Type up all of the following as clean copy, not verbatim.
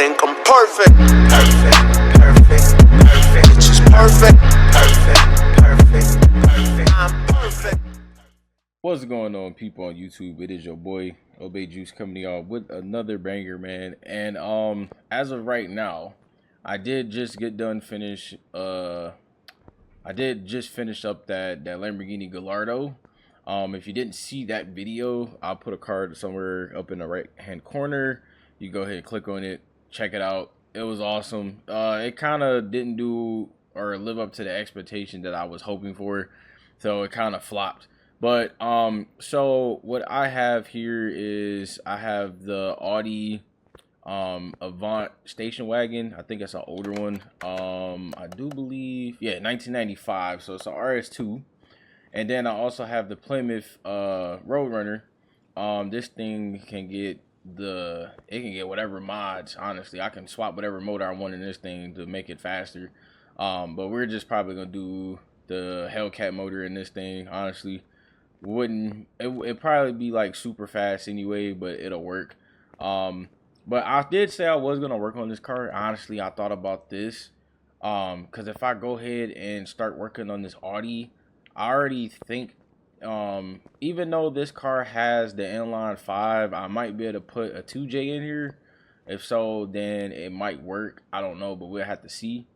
think I'm perfect. It's just perfect. I'm perfect. What's going on, people on YouTube? It is your boy Obey Juice coming to y'all with another banger, man. And as of right now, I did just finish up that Lamborghini Gallardo. If you didn't see that video, I'll put a card somewhere up in the right hand corner. You go ahead and click on it, check it out. It was awesome. It kind of didn't do or live up to the expectation that I was hoping for, so it kind of flopped. But so what I have here is I have the Audi Avant station wagon. I think it's an older one. I do believe, yeah, 1995. So it's an RS2. And then I also have the Plymouth Roadrunner. This thing can get whatever mods. Honestly, I can swap whatever motor I want in this thing to make it faster. But we're just probably gonna do the Hellcat motor in this thing. Honestly, it'd probably be like super fast anyway, but it'll work. But I did say I was gonna work on this car. Honestly, I thought about this because if I go ahead and start working on this Audi, I already think even though this car has the inline 5, I might be able to put a 2J in here. If so, then it might work. I don't know, but we'll have to see.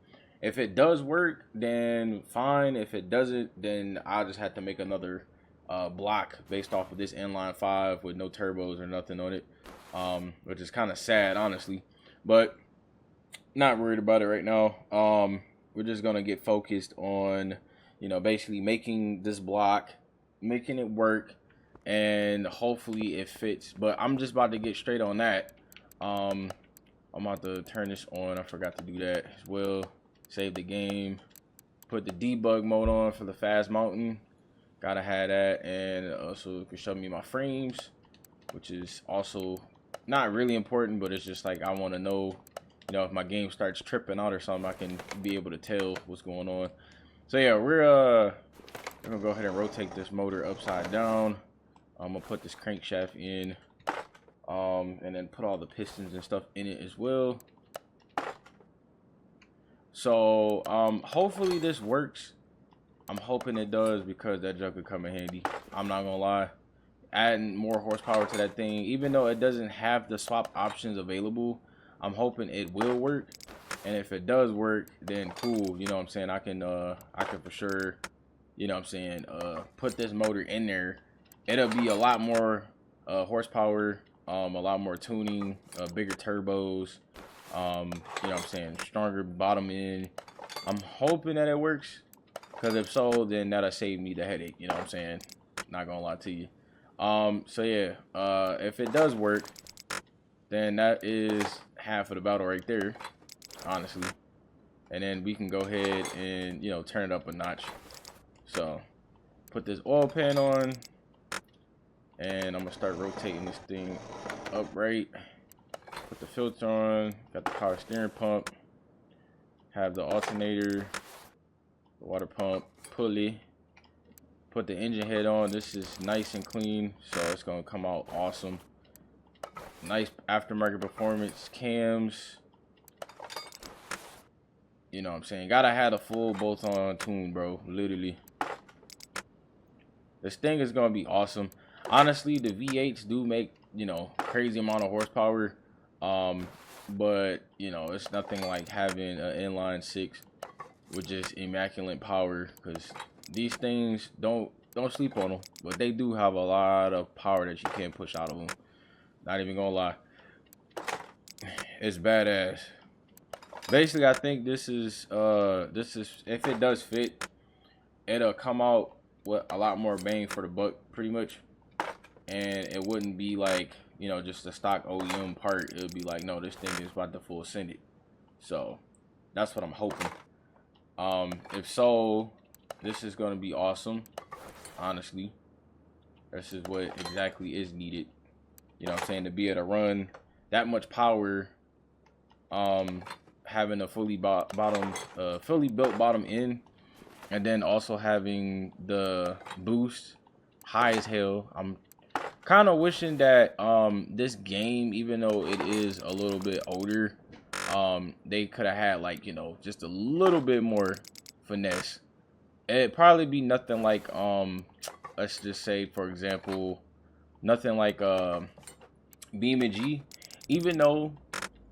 If it does work, then fine. If it doesn't, then I'll just have to make another block based off of this inline 5 with no turbos or nothing on it, which is kind of sad, honestly, but not worried about it right now. We're just gonna get focused on, you know, basically making this block, making it work, and hopefully it fits. But I'm just about to get straight on that. I'm about to turn this on. I forgot to do that as well. Save the game, put the debug mode on for the fast mountain. Gotta have that, and also it can show me my frames, which is also not really important, but it's just like I want to know, you know, if my game starts tripping out or something, I can be able to tell what's going on. So yeah, we're gonna go ahead and rotate this motor upside down. I'm gonna put this crankshaft in, and then put all the pistons and stuff in it as well. So hopefully this works. I'm hoping it does, because that junk could come in handy. I'm not gonna lie, adding more horsepower to that thing, even though it doesn't have the swap options available, I'm hoping it will work. And if it does work, then cool, you know what I'm saying, I can for sure, you know what I'm saying, put this motor in there. It'll be a lot more horsepower, a lot more tuning, bigger turbos, you know what I'm saying, stronger bottom end. I'm hoping that it works, because if so, then that'll save me the headache, you know what I'm saying, not gonna lie to you. So yeah, if it does work, then that is half of the battle right there, honestly. And then we can go ahead and, you know, turn it up a notch. So put this oil pan on, and I'm gonna start rotating this thing upright. Put the filter on, got the power steering pump, have the alternator, the water pump, pulley. Put the engine head on. This is nice and clean, so it's gonna come out awesome. Nice aftermarket performance cams. You know what I'm saying, gotta have a full bolt-on tune, bro, literally. This thing is gonna be awesome. Honestly, the V8s do make, you know, crazy amount of horsepower, but you know, it's nothing like having an inline 6 with just immaculate power, because these things, don't sleep on them, but they do have a lot of power that you can't push out of them. Not even gonna lie, it's badass. Basically, I think this is if it does fit, it'll come out with a lot more bang for the buck, pretty much. And it wouldn't be like, you know, just a stock OEM part. It would be like, no, this thing is about to full send it. So that's what I'm hoping. If so, this is gonna be awesome. Honestly, this is what exactly is needed. You know what I'm saying, to be able to run that much power, having a fully built bottom end, and then also having the boost high as hell. I'm kind of wishing that this game, even though it is a little bit older, they could have had, like, you know, just a little bit more finesse. It'd probably be nothing like, let's just say, for example, nothing like Beam and G. Even though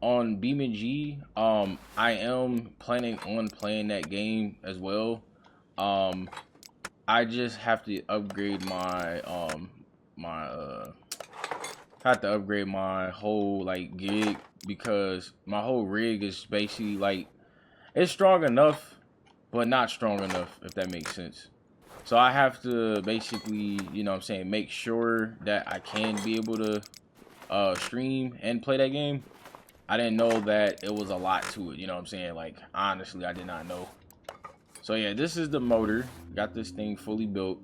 on Beam and G, I am planning on playing that game as well. I just have to upgrade my have to upgrade my whole like gig, because my whole rig is basically like, it's strong enough but not strong enough, if that makes sense. So I have to basically, you know what I'm saying, make sure that I can be able to stream and play that game. I didn't know that it was a lot to it, you know what I'm saying? Like, honestly, I did not know. So yeah, this is the motor. Got this thing fully built.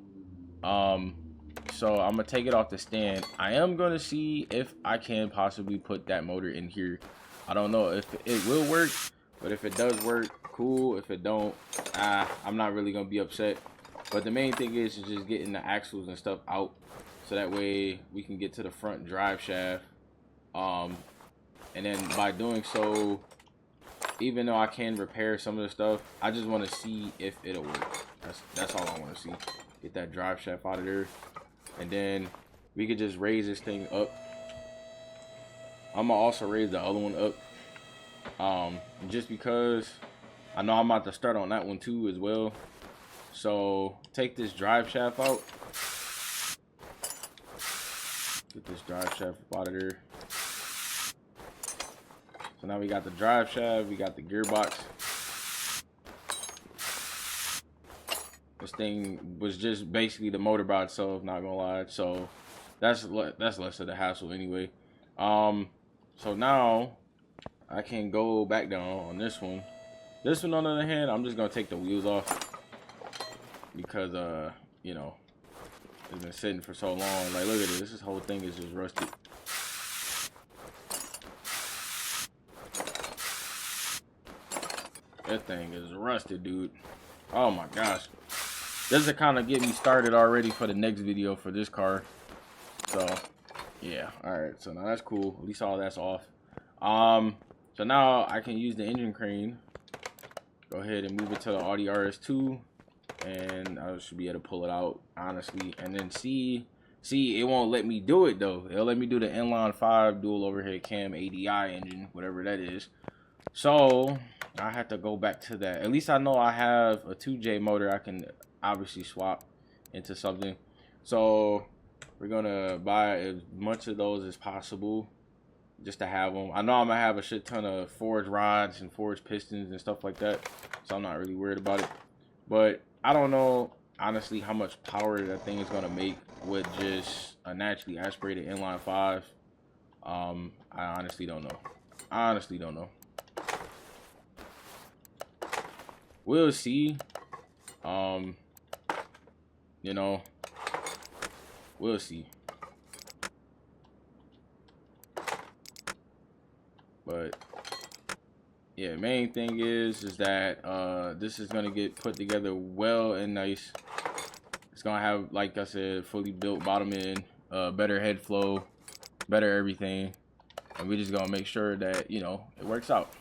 So I'm gonna take it off the stand. I am gonna see if I can possibly put that motor in here. I don't know if it will work, but if it does work, cool. If it don't, I'm not really gonna be upset. But the main thing is just getting the axles and stuff out, so that way we can get to the front drive shaft. And then by doing so, even though I can repair some of the stuff, I just want to see if it'll work. That's all I want to see. Get that drive shaft out of there, and then we could just raise this thing up. I'm gonna also raise the other one up, just because I know I'm about to start on that one too as well. So take this drive shaft out. Get this drive shaft out of there. So now we got the drive shaft, we got the gearbox. This thing was just basically the motor by itself, not gonna lie. So that's less of the hassle anyway. So now I can go back down on this one. This one, on the other hand, I'm just gonna take the wheels off, because you know, it's been sitting for so long. Like, look at this. This whole thing is just rusted. That thing is rusted, dude. Oh my gosh. This is kind of get me started already for the next video for this car. So yeah, all right. So now that's cool. At least all that's off. So now I can use the engine crane. Go ahead and move it to the Audi RS2, and I should be able to pull it out, honestly. And then see, it won't let me do it though. It'll let me do the inline 5 dual overhead cam ADI engine, whatever that is. So I have to go back to that. At least I know I have a 2J motor I can obviously swap into something. So we're gonna buy as much of those as possible just to have them. I know I'm gonna have a shit ton of forged rods and forged pistons and stuff like that, so I'm not really worried about it. But I don't know honestly how much power that thing is gonna make with just a naturally aspirated inline 5. I honestly don't know. We'll see. You know, we'll see. But yeah, main thing is that this is gonna get put together well and nice. It's gonna have, like I said, fully built bottom end, better head flow, better everything, and we're just gonna make sure that, you know, it works out.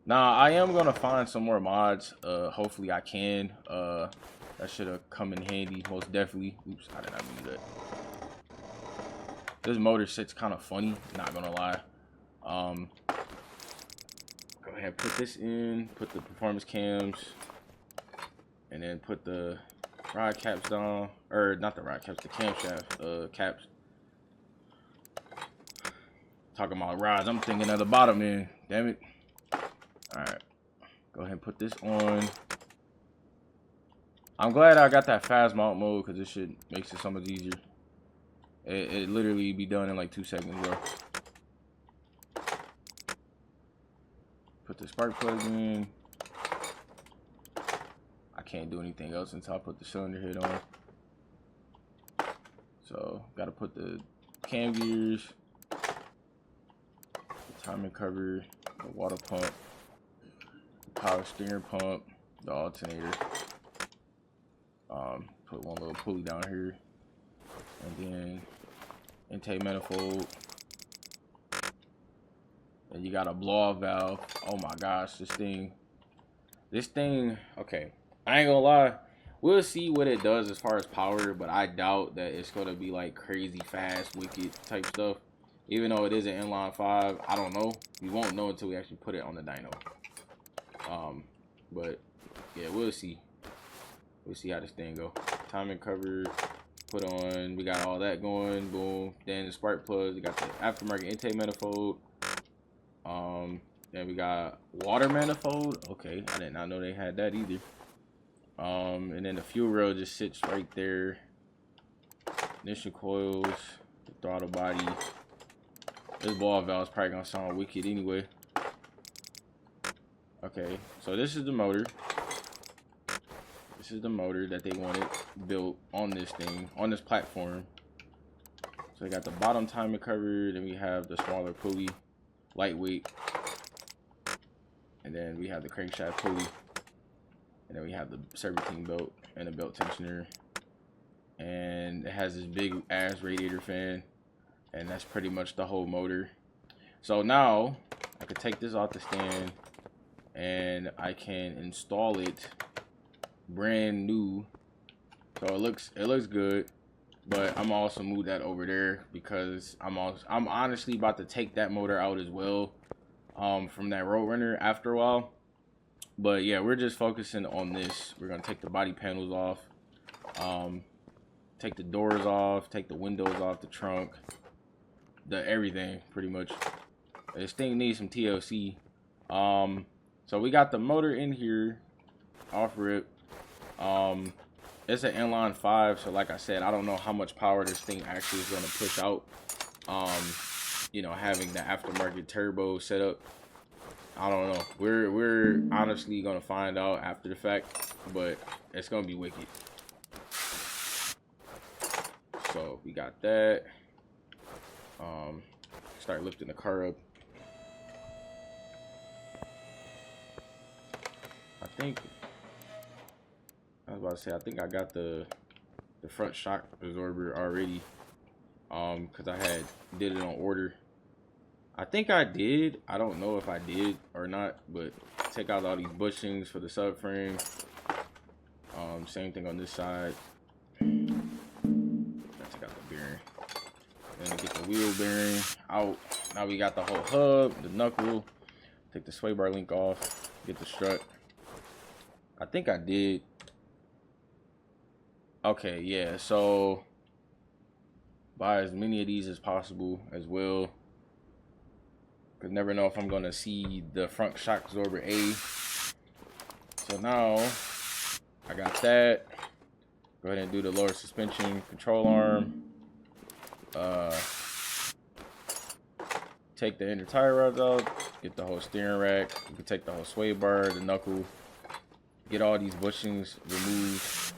Now I am gonna find some more mods. Hopefully I can. That should have come in handy, most definitely. Oops, I did not mean that. This motor sits kind of funny, not gonna lie. Go ahead, put this in, put the performance cams, and then put the rod caps down, or not the rod caps, the camshaft caps. Talking about rods, I'm thinking of the bottom end. Damn it. All right, go ahead and put this on. I'm glad I got that fast mount mode, because this shit makes it so much easier. It literally be done in like 2 seconds, bro. Put the spark plug in. I can't do anything else until I put the cylinder head on. So gotta put the cam gears, the timing cover, the water pump, the power steering pump, the alternator. Put one little pulley down here, and then intake manifold. And You got a blow-off valve. Oh my gosh, this thing, okay, I ain't gonna lie, we'll see what it does as far as power, but I doubt that it's gonna be like crazy fast, wicked type stuff. Even though it is an inline 5, I don't know. We won't know until we actually put it on the dyno. But yeah, we'll see. We'll see how this thing go. Timing cover, put on. We got all that going. Boom. Then the spark plugs. We got the aftermarket intake manifold. Then we got water manifold. Okay, I did not know they had that either. And then the fuel rail just sits right there. Ignition coils, the throttle body. This ball valve is probably gonna sound wicked anyway. Okay, so this is the motor. This is the motor that they wanted built on this thing, on this platform. So they got the bottom timing cover, then we have the smaller pulley, lightweight. And then we have the crankshaft pulley. And then we have the serpentine belt and the belt tensioner. And it has this big ass radiator fan. And that's pretty much the whole motor. So now I could take this off the stand and I can install it brand new. So it looks good, but I'm also move that over there because I'm honestly about to take that motor out as well from that Roadrunner after a while. But yeah, we're just focusing on this. We're gonna take the body panels off, take the doors off, take the windows off, the trunk, the everything pretty much. This thing needs some TLC. So we got the motor in here off rip. It's an inline 5, so like I said, I don't know how much power this thing actually is going to push out. You know, having the aftermarket turbo set up, I don't know. We're honestly going to find out after the fact, but it's going to be wicked. So we got that. Start lifting the car up. I was about to say, I think I got the front shock absorber already, because I did it on order. I think I did. I don't know if I did or not, but take out all these bushings for the subframe. Same thing on this side. I take out the bearing. Then get the wheel bearing out. Now we got the whole hub, the knuckle. Take the sway bar link off. Get the strut. I think I did. Okay, yeah, so buy as many of these as possible as well. Cause never know if I'm gonna see the front shock absorber A. So now I got that. Go ahead and do the lower suspension control arm. Take the inner tire rods out. Get the whole steering rack. You can take the whole sway bar, the knuckle. Get all these bushings removed.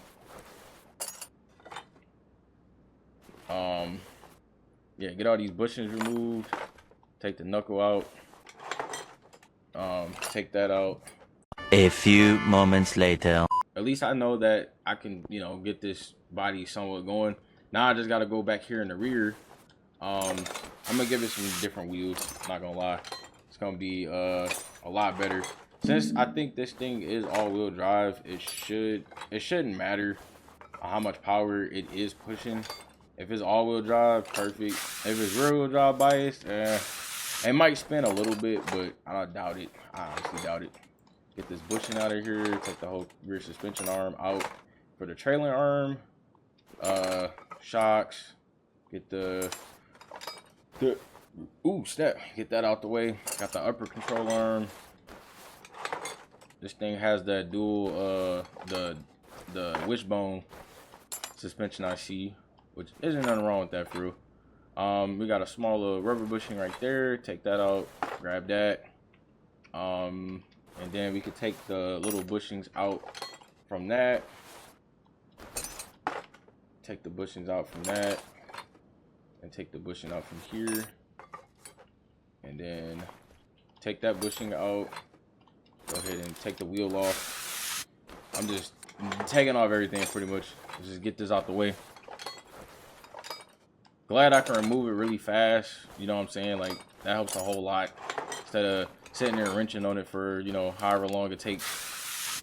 Yeah, get all these bushings removed. Take the knuckle out. Take that out. A few moments later. At least I know that I can, you know, get this body somewhat going. Now I just got to go back here in the rear. I'm gonna give it some different wheels. Not gonna lie, it's gonna be a lot better. Since I think this thing is all-wheel drive, it shouldn't matter how much power it is pushing. If it's all-wheel drive, perfect. If it's rear-wheel drive biased, it might spin a little bit, but I doubt it. I honestly doubt it. Get this bushing out of here. Take the whole rear suspension arm out for the trailing arm. Shocks. Get the ooh, snap. Get that out the way. Got the upper control arm. This thing has that dual the wishbone suspension IC, which isn't nothing wrong with that for real. We got a smaller rubber bushing right there. Take that out, grab that. And then we could take the little bushings out from that. Take the bushings out from that. And take the bushing out from here. And then take that bushing out. Go ahead and take the wheel off. I'm just taking off everything pretty much. Just get this out the way. Glad I can remove it really fast. You know what I'm saying? Like, that helps a whole lot. instead of sitting there wrenching on it for, you know, however long it takes.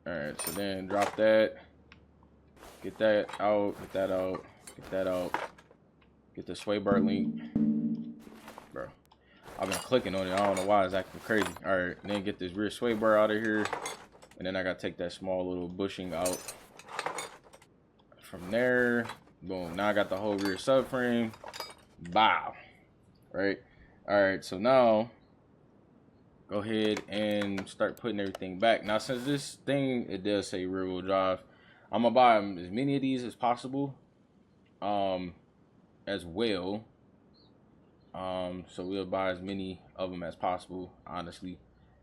Alright, so then drop that. Get that out, get that out, get that out. Get the sway bar link. Bro, I've been clicking on it. I don't know why it's acting crazy. Alright, then get this rear sway bar out of here. And then I gotta take that small little bushing out. From there, boom. Now I got the whole rear subframe. Bow. Right? Alright, so now go ahead and start putting everything back. Now, since this thing, it does say rear wheel drive, I'm gonna buy as many of these as possible. As well. So we'll buy as many of them as possible, honestly.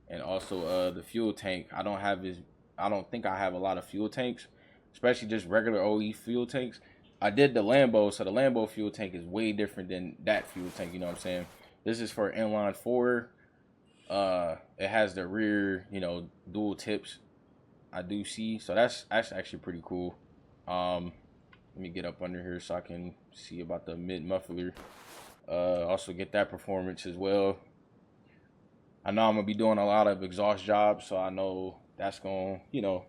And also the fuel tank. I don't think I have a lot of fuel tanks, especially just regular OE fuel tanks. I did the Lambo, so the Lambo fuel tank is way different than that fuel tank, you know what I'm saying? This is for inline 4. It has the rear, you know, dual tips, I do see. So that's actually pretty cool. Let me get up under here so I can see about the mid muffler. Also get that performance as well. I know I'm gonna be doing a lot of exhaust jobs, so I know that's gonna, you know,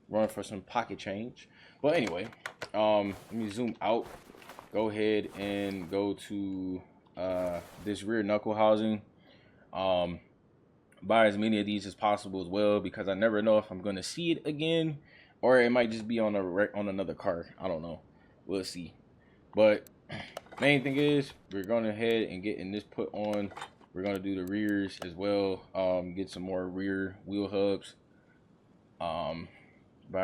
run for some pocket change. But anyway, let me zoom out. Go ahead and go to this rear knuckle housing. Buy as many of these as possible as well, because I never know if I'm gonna see it again, or it might just be on another car. I don't know. We'll see. But main thing is we're going ahead and getting this put on. We're going to do the rears as well. Get some more rear wheel hubs. Buy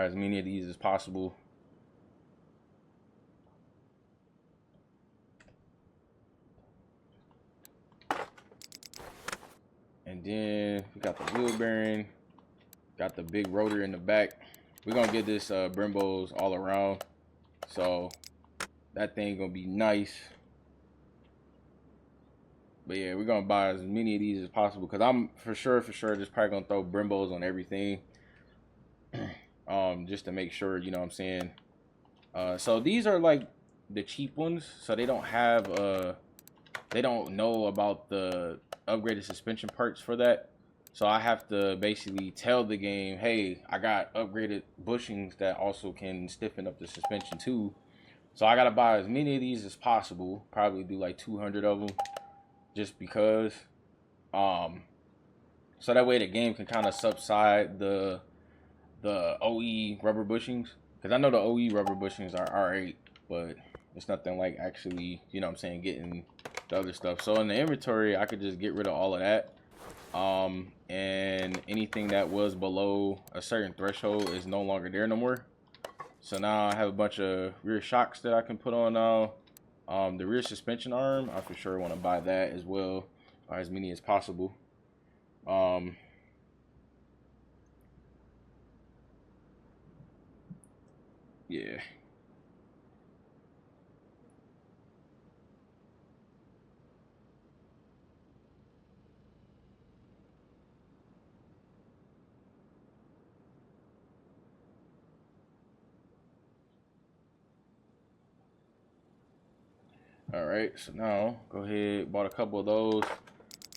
as many of these as possible. And then we got the wheel bearing. Got the big rotor in the back. We're going to get this Brembos all around. So that thing gonna be nice. But yeah, we're gonna buy as many of these as possible, because I'm for sure just probably gonna throw Brembos on everything. Just to make sure, you know what I'm saying. So these are like the cheap ones, so they don't have they don't know about the upgraded suspension parts for that. So I have to basically tell the game, hey, I got upgraded bushings that also can stiffen up the suspension too. So I gotta buy as many of these as possible. Probably do like 200 of them, just because. So that way the game can kind of subside the OE rubber bushings, because I know the OE rubber bushings are alright, but it's nothing like actually, you know what I'm saying, getting the other stuff. So in the inventory, I could just get rid of all of that. And anything that was below a certain threshold is no longer there no more. So now I have a bunch of rear shocks that I can put on now. The rear suspension arm, I for sure want to buy that as well, buy as many as possible. Yeah. All right, so now go ahead, bought a couple of those.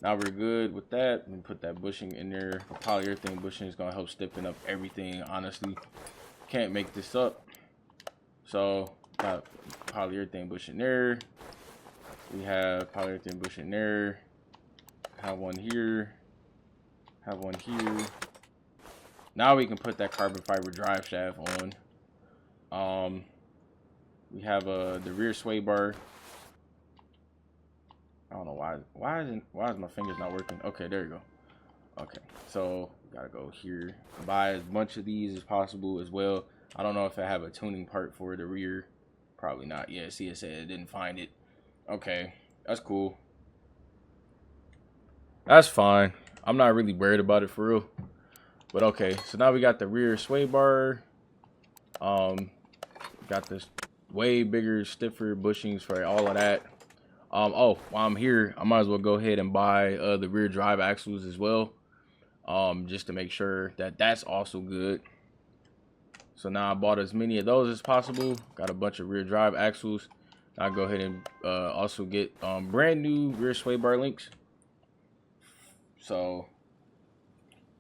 Now we're good with that. Let me put that bushing in there. The polyurethane bushing is gonna help stiffen up everything. Honestly, can't make this up. So got polyurethane bushing there. We have polyurethane bushing there. Have one here. Have one here. Now we can put that carbon fiber drive shaft on. We have the rear sway bar. I don't know why is my fingers not working? Okay, there you go. Okay, so gotta go here. Buy as much of these as possible as well. I don't know if I have a tuning part for the rear. Probably not. Yeah, see, it said it didn't find it. Okay, that's cool. That's fine. I'm not really worried about it for real. But okay, so now we got the rear sway bar. Got this way bigger, stiffer bushings for all of that. Oh, while I'm here, I might as well go ahead and buy the rear drive axles as well, just to make sure that that's also good. So now I bought as many of those as possible. Got a bunch of rear drive axles. I'll go ahead and also get brand new rear sway bar links. So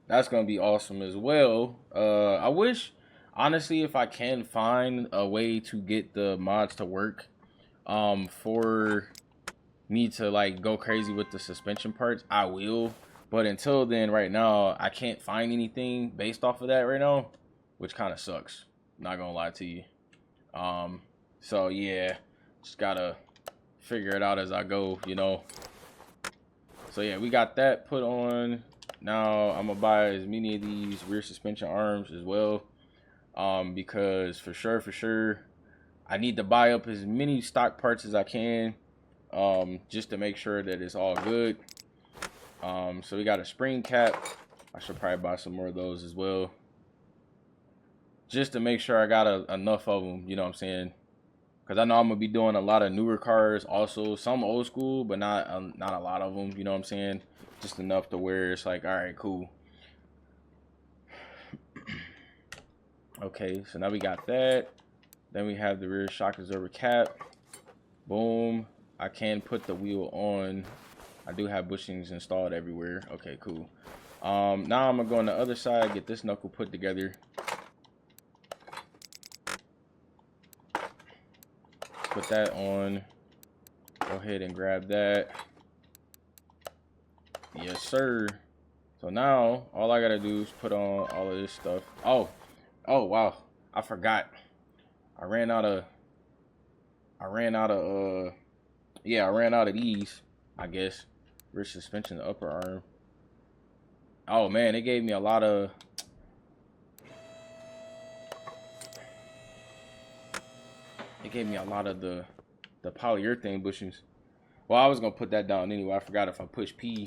that's gonna be awesome as well. I wish, honestly, if I can find a way to get the mods to work, for me to like go crazy with the suspension parts, I will. But until then, right now, I can't find anything based off of that right now, which kind of sucks. Not gonna lie to you. So yeah, just gotta figure it out as I go, you know. So yeah, we got that put on. Now I'm gonna buy as many of these rear suspension arms as well, because for sure, I need to buy up as many stock parts as I can, just to make sure that it's all good. So we got a spring cap. I should probably buy some more of those as well, just to make sure I got enough of them, you know what I'm saying? Because I know I'm gonna be doing a lot of newer cars, also some old school, but not a lot of them, you know what I'm saying? Just enough to where it's like, all right, cool. Okay, so now we got that. Then we have the rear shock absorber cap. Boom. I can put the wheel on. I do have bushings installed everywhere. Okay, cool. Now I'm gonna go on the other side, get this knuckle put together. Put that on. Go ahead and grab that. Yes, sir. So now all I gotta do is put on all of this stuff. Oh wow, I forgot. I ran out of these, I guess. Rear suspension, the upper arm. Oh man, it gave me a lot of the polyurethane bushings. Well, I was gonna put that down anyway. I forgot if I push P,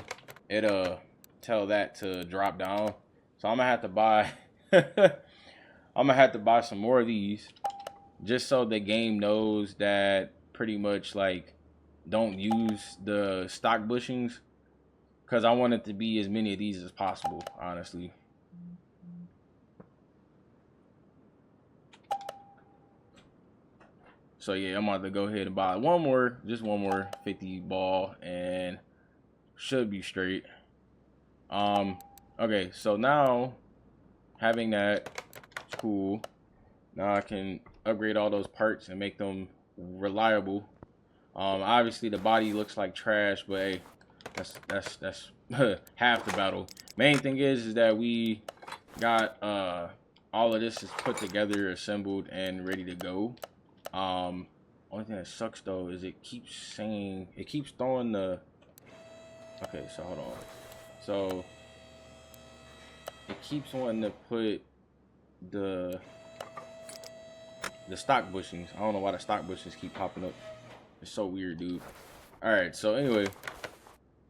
it'll tell that to drop down. So I'm gonna have to buy some more of these, just so the game knows that pretty much like don't use the stock bushings, because I want it to be as many of these as possible, honestly. So yeah, I'm about to go ahead and buy just one more 50 ball, and should be straight. Okay, so now having that, it's cool. Now I can upgrade all those parts and make them reliable. Obviously the body looks like trash, but hey, that's half the battle. Main thing is that we got all of this is put together, assembled, and ready to go. Only thing that sucks though is it keeps throwing the, okay, so hold on. So it keeps wanting to put the stock bushings. I don't know why the stock bushings keep popping up. It's so weird, dude. Alright, so anyway,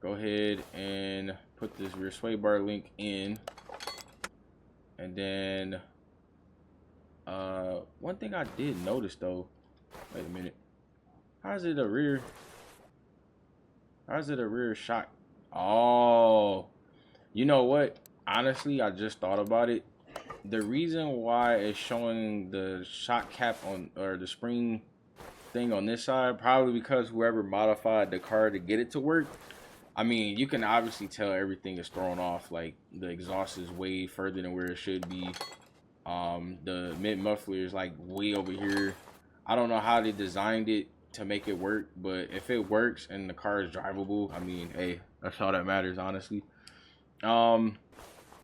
go ahead and put this rear sway bar link in. And then one thing I did notice though, wait a minute. How's it a rear shock? Oh, you know what? Honestly, I just thought about it. The reason why it's showing the shock cap on, or the spring thing on this side, probably because whoever modified the car to get it to work. I mean, you can obviously tell everything is thrown off. Like the exhaust is way further than where it should be. The mid muffler is like way over here. I don't know how they designed it to make it work, but if it works and the car is drivable, I mean, hey, that's all that matters, honestly.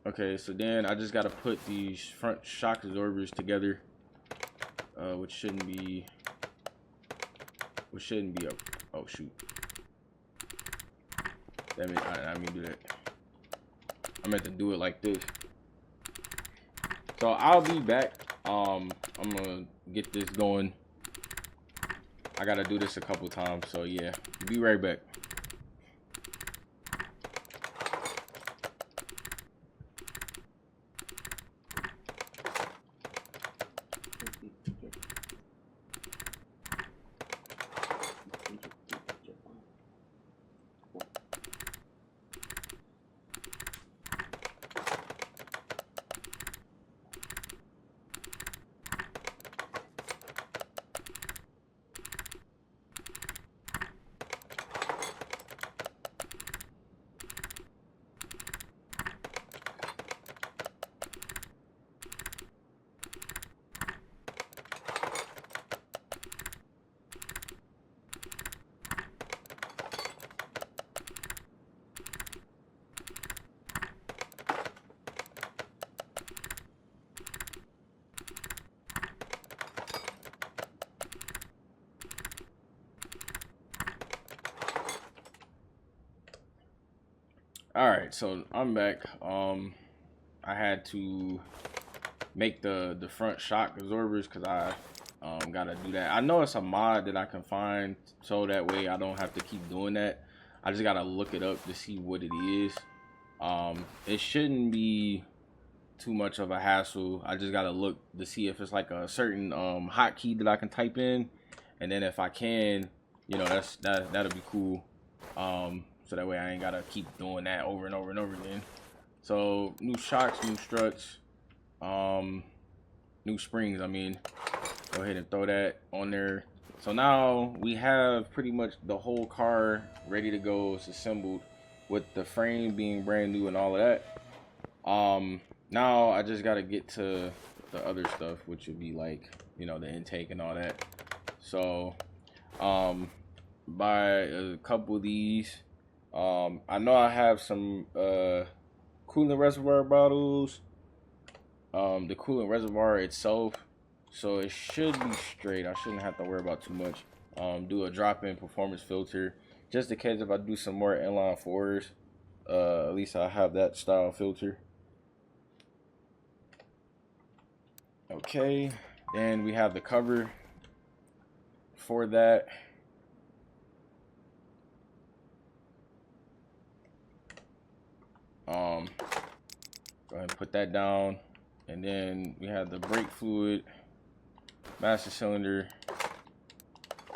Okay, so then I just gotta put these front shock absorbers together, which shouldn't be a, oh shoot, damn it, I mean do that. I meant to do it like this. So I'll be back. I'm gonna get this going. I gotta do this a couple times, so yeah, be right back. All right, so I'm back. I had to make the front shock absorbers because I gotta do that. I know it's a mod that I can find, so that way I don't have to keep doing that. I just gotta look it up to see what it is. It shouldn't be too much of a hassle. I just gotta look to see if it's like a certain hotkey that I can type in, and then if I can, you know, that'll be cool. So that way I ain't gotta keep doing that over and over and over again. So new shocks, new struts, new springs. I mean, go ahead and throw that on there. So now we have pretty much the whole car ready to go. It's assembled with the frame being brand new and all of that. Now I just gotta get to the other stuff, which would be like, you know, the intake and all that. So buy a couple of these. I know I have some coolant reservoir bottles. The coolant reservoir itself, so it should be straight. I shouldn't have to worry about too much. Do a drop-in performance filter just in case if I do some more inline fours. At least I have that style filter. Okay, then we have the cover for that. Go ahead and put that down, and then we have the brake fluid, master cylinder,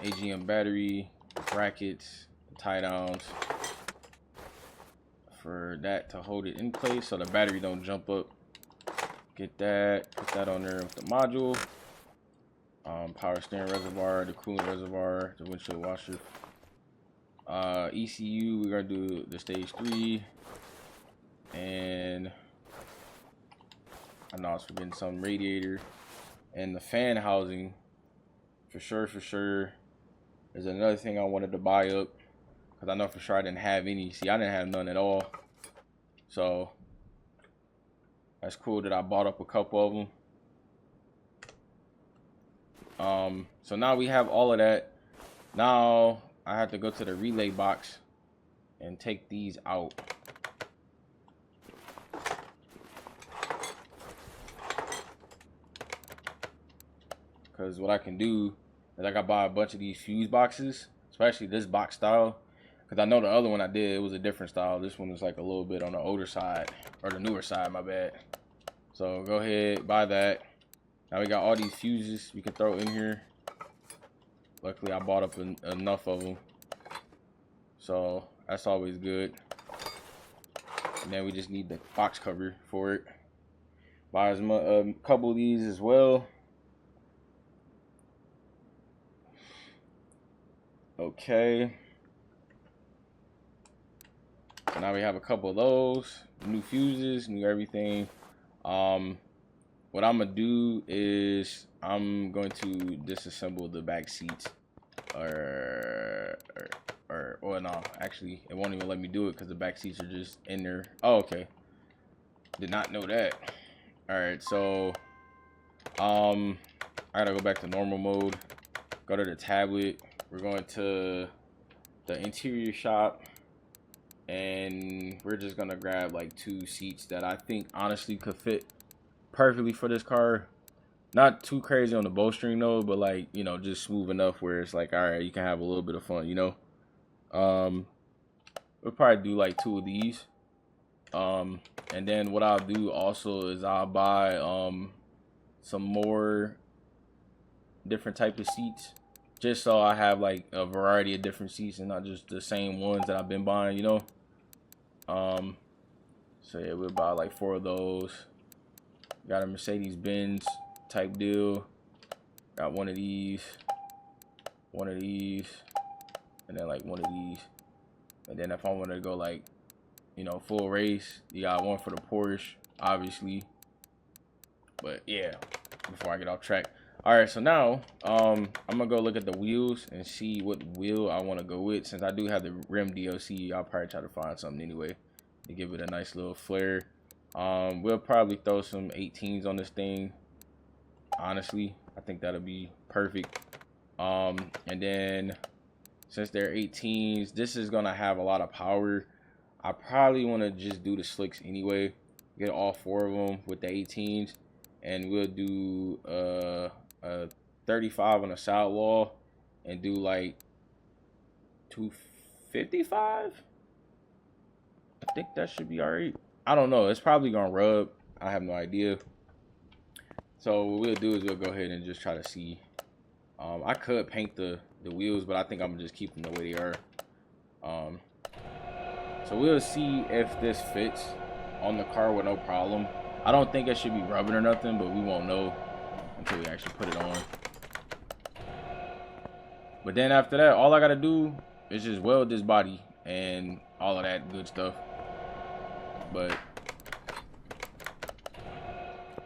AGM battery, brackets, tie downs for that to hold it in place so the battery don't jump up. Get that, put that on there with the module, power steering reservoir, the coolant reservoir, the windshield washer, ECU. We're gonna do the stage 3, and I know I was forgetting some radiator and the fan housing for sure. There's another thing I wanted to buy up because I know for sure I didn't have any. See, I didn't have none at all, so that's cool that I bought up a couple of them. So now we have all of that. Now I have to go to the relay box and take these out. Because what I can do is I can buy a bunch of these fuse boxes, especially this box style. Because I know the other one I did, it was a different style. This one was like a little bit on the older side, or the newer side, my bad. So go ahead, buy that. Now we got all these fuses we can throw in here. Luckily I bought up enough of them, so that's always good. And then we just need the box cover for it. Buy a couple of these as well. Okay, so now we have a couple of those, new fuses, new everything. What I'm gonna do is I'm going to disassemble the back seats, or no, actually it won't even let me do it because the back seats are just in there. Oh, okay, did not know that. All right, so I gotta go back to normal mode, go to the tablet. We're going to the interior shop, and we're just gonna grab like 2 seats that I think honestly could fit perfectly for this car. Not too crazy on the bowstring though, but like, you know, just smooth enough where it's like, all right, you can have a little bit of fun, you know. We'll probably do like 2 of these, and then what I'll do also is I'll buy some more different type of seats, just so I have like a variety of different seats and not just the same ones that I've been buying, you know. So yeah, we'll buy like 4 of those. Got a Mercedes-Benz type deal. Got one of these, and then like one of these. And then if I want to go like, you know, full race, you got one for the Porsche, obviously. But yeah, before I get off track. All right, so now I'm gonna go look at the wheels and see what wheel I want to go with. Since I do have the rim DLC, I'll probably try to find something anyway to give it a nice little flair. We'll probably throw some 18s on this thing. Honestly, I think that'll be perfect. And then since they're 18s, this is gonna have a lot of power. I probably want to just do the slicks anyway. Get all 4 of them with the 18s, and we'll do a 35 on the sidewall and do like 255. I think that should be all right. I don't know. It's probably gonna rub. I have no idea. So what we'll do is we'll go ahead and just try to see. I could paint the wheels, but I think I'm gonna just keep them the way they are. So we'll see if this fits on the car with no problem. I don't think it should be rubbing or nothing, but we won't know until we actually put it on. But then after that, all I gotta do is just weld this body and all of that good stuff. But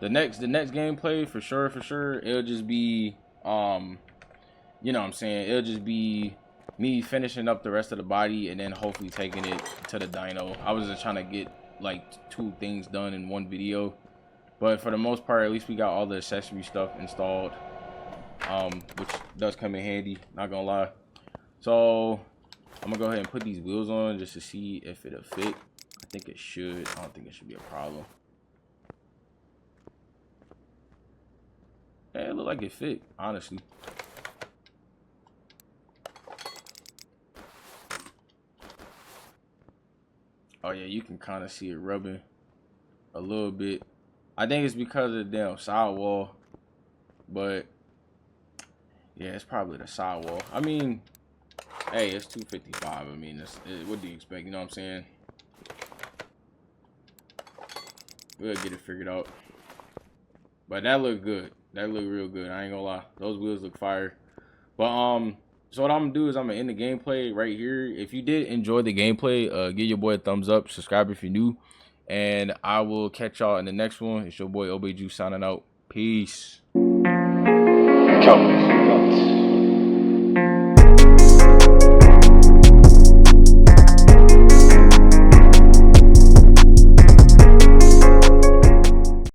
the next gameplay for sure, it'll just be you know what I'm saying, it'll just be me finishing up the rest of the body and then hopefully taking it to the dyno. I was just trying to get like 2 things done in one video, but for the most part, at least we got all the accessory stuff installed, which does come in handy, not gonna lie. So I'm gonna go ahead and put these wheels on just to see if it'll fit. I think it should. I don't think it should be a problem. Yeah, it looked like it fit, honestly. Oh yeah, you can kind of see it rubbing a little bit. I think it's because of the damn sidewall, but yeah, it's probably the sidewall. I mean, hey, it's 255. I mean, what do you expect? You know what I'm saying? We'll get it figured out. But that looked good. That looked real good. I ain't gonna lie. Those wheels look fire. But so what I'm gonna do is I'm gonna end the gameplay right here. If you did enjoy the gameplay, give your boy a thumbs up, subscribe if you're new, and I will catch y'all in the next one. It's your boy OBJu signing out. Peace. Countless.